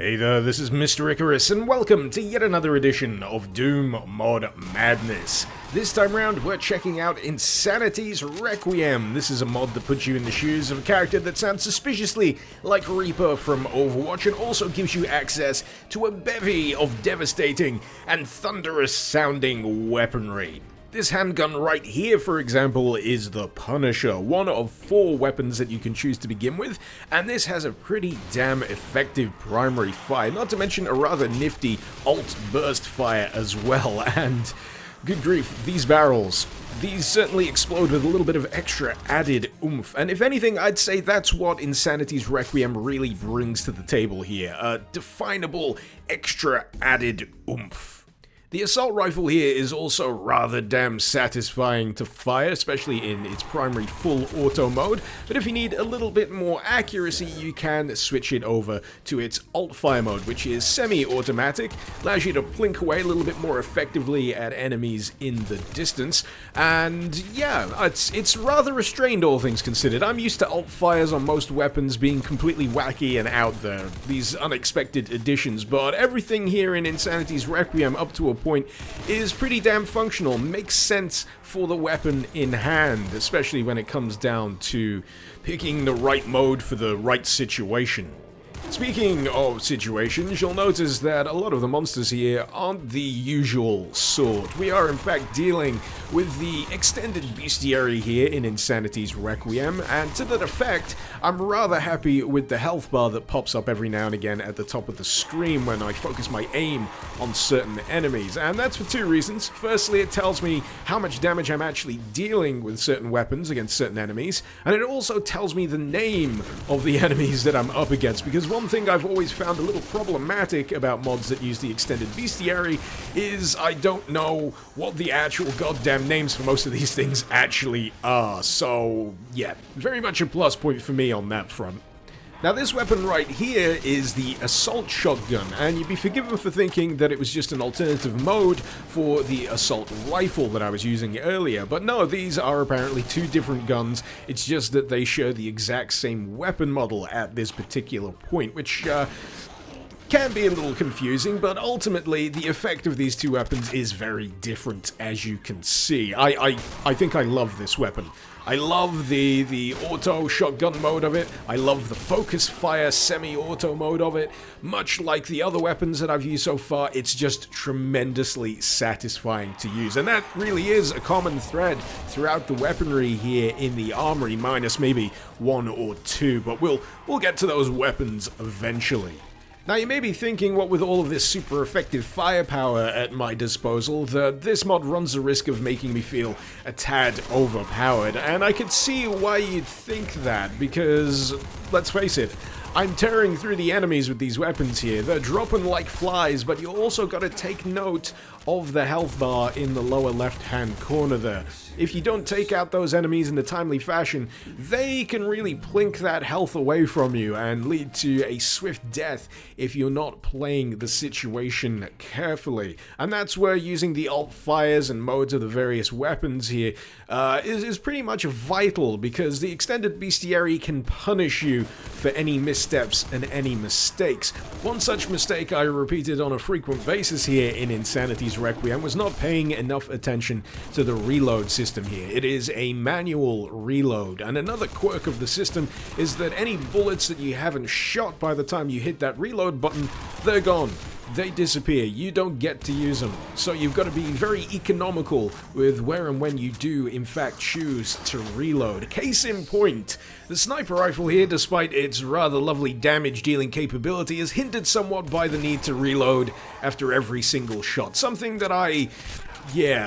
Hey there, this is Mr. Icarus, and welcome to yet another edition of Doom Mod Madness. This time round, we're checking out Insanity's Requiem. This is a mod that puts you in the shoes of a character that sounds suspiciously like Reaper from Overwatch, and also gives you access to a bevy of devastating and thunderous-sounding weaponry. This handgun right here, for example, is the Punisher, one of 4 weapons that you can choose to begin with, and this has a pretty damn effective primary fire, not to mention a rather nifty alt burst fire as well, and good grief, these barrels, these certainly explode with a little bit of extra added oomph, and if anything, I'd say that's what Insanity's Requiem really brings to the table here, a definable extra added oomph. The assault rifle here is also rather damn satisfying to fire, especially in its primary full auto mode, but if you need a little bit more accuracy, you can switch it over to its alt fire mode, which is semi-automatic, allows you to plink away a little bit more effectively at enemies in the distance, and yeah, it's rather restrained, all things considered. I'm used to alt fires on most weapons being completely wacky and out there, these unexpected additions, but everything here in Insanity's Requiem up to a point is pretty damn functional, makes sense for the weapon in hand, especially when it comes down to picking the right mode for the right situation. Speaking of situations, you'll notice that a lot of the monsters here aren't the usual sort. We are in fact dealing with the extended bestiary here in Insanity's Requiem, and to that effect, I'm rather happy with the health bar that pops up every now and again at the top of the screen when I focus my aim on certain enemies, and that's for 2 reasons. Firstly, it tells me how much damage I'm actually dealing with certain weapons against certain enemies, and it also tells me the name of the enemies that I'm up against, because one thing I've always found a little problematic about mods that use the extended bestiary is I don't know what the actual goddamn names for most of these things actually are, so yeah, very much a plus point for me on that front. Now this weapon right here is the assault shotgun, and you'd be forgiven for thinking that it was just an alternative mode for the assault rifle that I was using earlier, but no, these are apparently 2 different guns. It's just that they share the exact same weapon model at this particular point, which can be a little confusing, but ultimately the effect of these 2 weapons is very different, as you can see. I think I love this weapon. I love the auto shotgun mode of it. I love the focus fire semi-auto mode of it. Much like the other weapons that I've used so far, it's just tremendously satisfying to use. And that really is a common thread throughout the weaponry here in the armory, minus maybe 1 or 2, but we'll get to those weapons eventually. Now you may be thinking, what with all of this super effective firepower at my disposal, that this mod runs the risk of making me feel a tad overpowered, and I could see why you'd think that, because, let's face it, I'm tearing through the enemies with these weapons here. They're dropping like flies, but you also gotta take note of the health bar in the lower left-hand corner there. If you don't take out those enemies in a timely fashion, they can really plink that health away from you and lead to a swift death if you're not playing the situation carefully. And that's where using the alt fires and modes of the various weapons here is pretty much vital, because the extended bestiary can punish you for any missteps and any mistakes. One such mistake I repeated on a frequent basis here in Insanity's Requiem was not paying enough attention to the reload system here. It is a manual reload, and another quirk of the system is that any bullets that you haven't shot by the time you hit that reload button, they're gone. They disappear. You don't get to use them. So you've got to be very economical with where and when you do in fact choose to reload. Case in point, the sniper rifle here, despite its rather lovely damage dealing capability, is hindered somewhat by the need to reload after every single shot. Something that I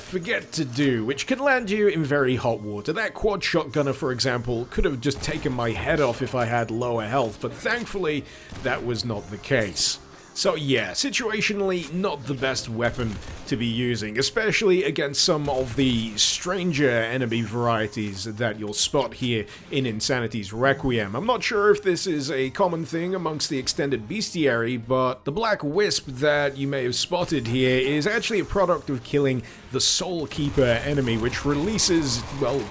forget to do, which can land you in very hot water. That quad shotgunner, for example, could have just taken my head off if I had lower health, but thankfully that was not the case. So yeah, situationally not the best weapon to be using, especially against some of the stranger enemy varieties that you'll spot here in Insanity's Requiem. I'm not sure if this is a common thing amongst the extended bestiary, but the black wisp that you may have spotted here is actually a product of killing the Soul Keeper enemy, which releases, well,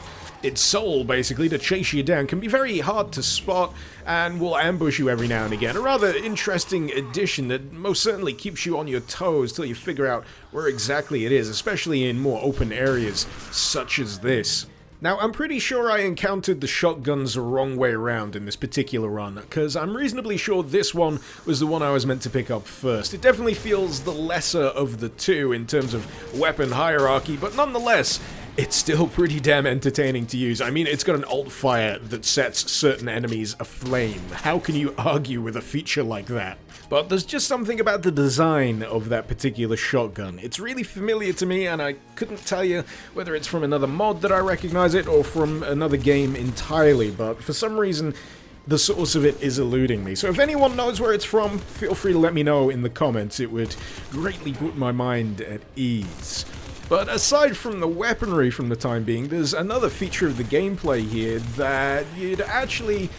its soul, basically, to chase you down, can be very hard to spot and will ambush you every now and again. A rather interesting addition that most certainly keeps you on your toes till you figure out where exactly it is, especially in more open areas such as this. Now, I'm pretty sure I encountered the shotguns the wrong way around in this particular run, because I'm reasonably sure this one was the one I was meant to pick up first. It definitely feels the lesser of the two in terms of weapon hierarchy, but nonetheless, it's still pretty damn entertaining to use. I mean, it's got an alt fire that sets certain enemies aflame. How can you argue with a feature like that? But there's just something about the design of that particular shotgun. It's really familiar to me, and I couldn't tell you whether it's from another mod that I recognize it or from another game entirely, but for some reason the source of it is eluding me. So if anyone knows where it's from, feel free to let me know in the comments. It would greatly put my mind at ease. But aside from the weaponry from the time being, there's another feature of the gameplay here that you'd actually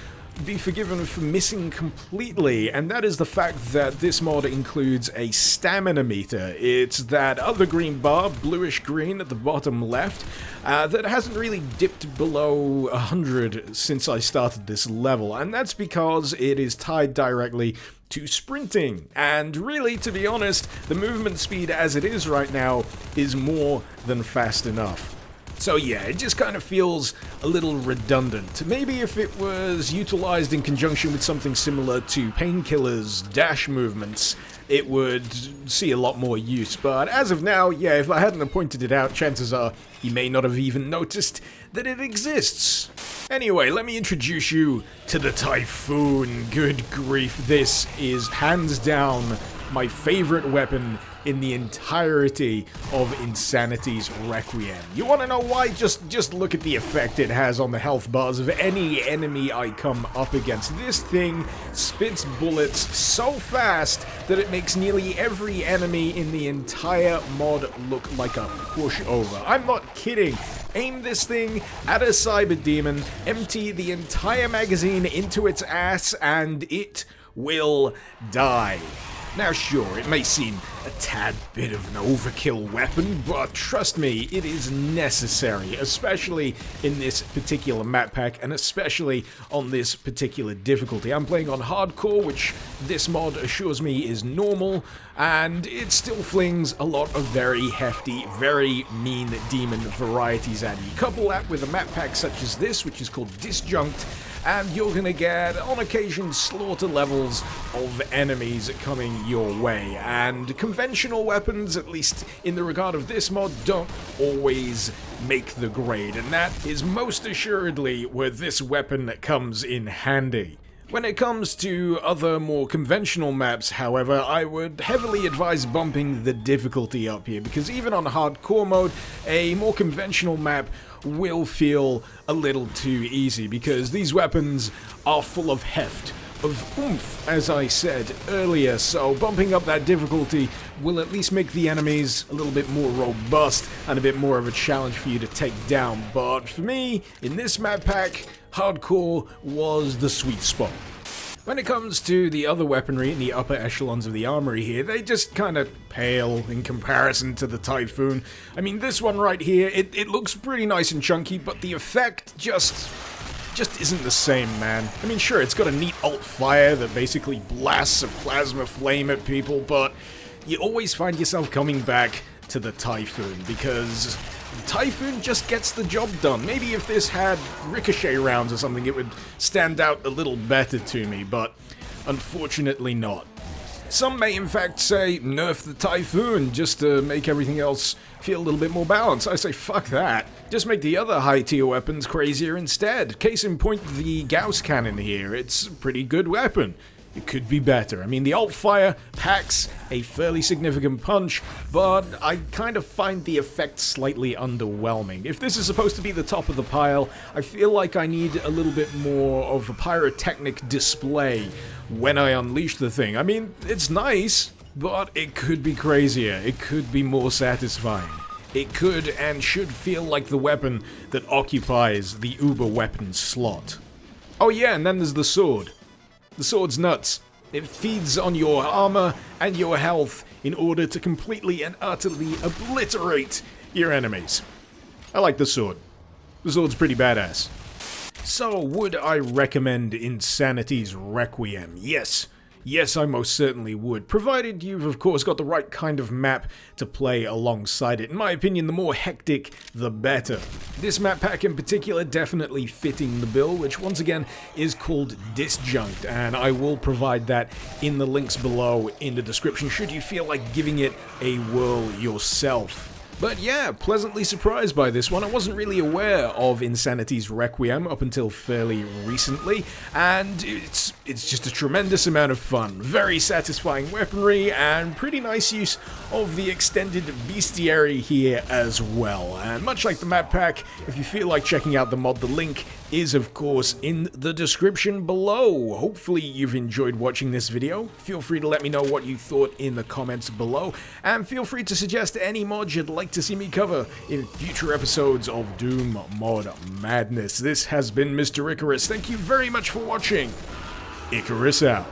be forgiven for missing completely, and that is the fact that this mod includes a stamina meter. It's that other green bar, bluish green at the bottom left, that hasn't really dipped below 100 since I started this level, and that's because it is tied directly to sprinting. And really, to be honest, the movement speed as it is right now is more than fast enough. So yeah, it just kind of feels a little redundant. Maybe if it was utilized in conjunction with something similar to Painkiller's dash movements, it would see a lot more use. But as of now, yeah, if I hadn't pointed it out, chances are you may not have even noticed that it exists. Anyway, let me introduce you to the Typhoon. Good grief, this is hands down my favorite weapon in the entirety of Insanity's Requiem. You want to know why? Just look at the effect it has on the health bars of any enemy I come up against. This thing spits bullets so fast that it makes nearly every enemy in the entire mod look like a pushover. I'm not kidding. Aim this thing at a cyber demon, empty the entire magazine into its ass, and it will die. Now sure, it may seem a tad bit of an overkill weapon, but trust me, it is necessary, especially in this particular map pack, and especially on this particular difficulty. I'm playing on hardcore, which this mod assures me is normal, and it still flings a lot of very hefty, very mean demon varieties at you. Couple that with a map pack such as this, which is called Disjunct, and you're gonna get, on occasion, slaughter levels of enemies coming your way. And conventional weapons, at least in the regard of this mod, don't always make the grade, and that is most assuredly where this weapon comes in handy. When it comes to other more conventional maps, however, I would heavily advise bumping the difficulty up here, because even on hardcore mode, a more conventional map will feel a little too easy, because these weapons are full of heft, of oomph, as I said earlier, so bumping up that difficulty will at least make the enemies a little bit more robust and a bit more of a challenge for you to take down. But for me, in this map pack, hardcore was the sweet spot. When it comes to the other weaponry in the upper echelons of the armory here, they just kind of pale in comparison to the Typhoon. I mean, this one right here, it looks pretty nice and chunky, but the effect just isn't the same, man. I mean, sure, it's got a neat alt fire that basically blasts a plasma flame at people, but you always find yourself coming back to the Typhoon, because the Typhoon just gets the job done. Maybe if this had ricochet rounds or something, it would stand out a little better to me, but unfortunately not. Some may in fact say, nerf the Typhoon just to make everything else feel a little bit more balanced. I say, fuck that. Just make the other high tier weapons crazier instead. Case in point, the Gauss cannon here. It's a pretty good weapon. It could be better. I mean, the alt fire packs a fairly significant punch, but I kind of find the effect slightly underwhelming. If this is supposed to be the top of the pile, I feel like I need a little bit more of a pyrotechnic display when I unleash the thing. I mean, it's nice, but it could be crazier. It could be more satisfying. It could and should feel like the weapon that occupies the uber weapon slot. Oh yeah, and then there's the sword. The sword's nuts. It feeds on your armor and your health in order to completely and utterly obliterate your enemies. I like the sword. The sword's pretty badass. So, would I recommend Insanity's Requiem? Yes. Yes, I most certainly would, provided you've of course got the right kind of map to play alongside it. In my opinion, the more hectic, the better. This map pack in particular definitely fitting the bill, which once again is called Disjunct, and I will provide that in the links below in the description should you feel like giving it a whirl yourself. But yeah, pleasantly surprised by this one. I wasn't really aware of Insanity's Requiem up until fairly recently, and it's just a tremendous amount of fun. Very satisfying weaponry, and pretty nice use of the extended bestiary here as well. And much like the map pack, if you feel like checking out the mod, the link is of course in the description below. Hopefully you've enjoyed watching this video. Feel free to let me know what you thought in the comments below, and feel free to suggest any mods you'd like to see me cover in future episodes of Doom Mod Madness. This has been Mr. Icarus. Thank you very much for watching. Icarus out.